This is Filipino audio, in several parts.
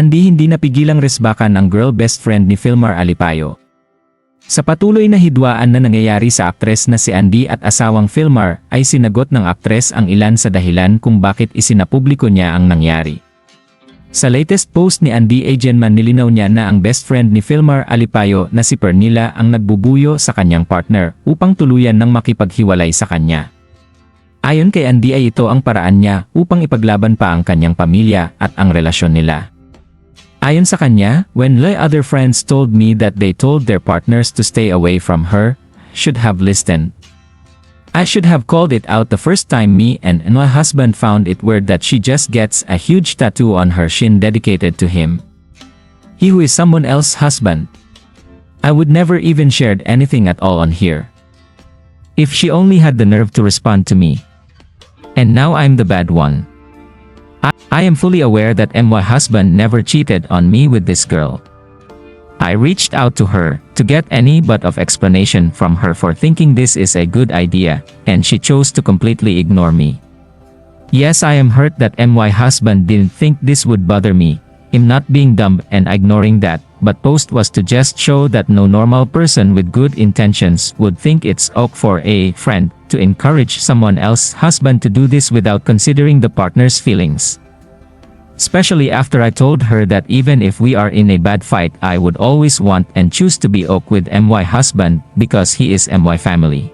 Andy hindi napigilang resbakan ang girl best friend ni Filmar Alipayo. Sa patuloy na hidwaan na nangyayari sa aktres na si Andy at asawang Filmar, ay sinagot ng aktres ang ilan sa dahilan kung bakit isinapubliko niya ang nangyari. Sa latest post ni Andy Agenman nilinaw niya na ang best friend ni Filmar Alipayo na si Pernilla ang nagbubuyo sa kanyang partner upang tuluyan ng makipaghiwalay sa kanya. Ayon kay Andy ay ito ang paraan niya upang ipaglaban pa ang kanyang pamilya at ang relasyon nila. Ayon sa kanya, when my other friends told me that they told their partners to stay away from her, should have listened. I should have called it out the first time me and my husband found it weird that she just gets a huge tattoo on her shin dedicated to him. He who is someone else's husband. I would never even shared anything at all on here. If she only had the nerve to respond to me. And now I'm the bad one. I am fully aware that my husband never cheated on me with this girl. I reached out to her to get any but of explanation from her for thinking this is a good idea, and she chose to completely ignore me. Yes, I am hurt that my husband didn't think this would bother me. I'm not being dumb and ignoring that, but post was to just show that no normal person with good intentions would think it's ok for a friend to encourage someone else's husband to do this without considering the partner's feelings. Especially after I told her that even if we are in a bad fight, I would always want and choose to be ok with my husband because he is my family.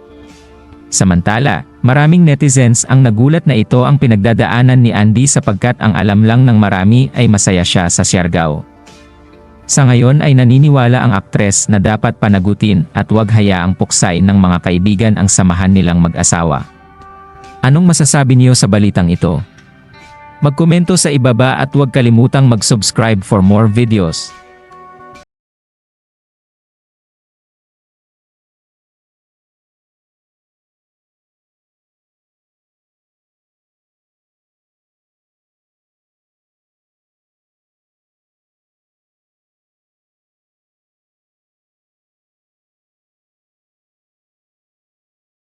Samantala, maraming netizens ang nagulat na ito ang pinagdadaanan ni Andy sapagkat ang alam lang ng marami ay masaya siya sa Siargao. Sa ngayon ay naniniwala ang aktres na dapat panagutin at huwag hayaang puksay ng mga kaibigan ang samahan nilang mag-asawa. Anong masasabi niyo sa balitang ito? Magkomento sa ibaba at huwag kalimutang mag-subscribe for more videos.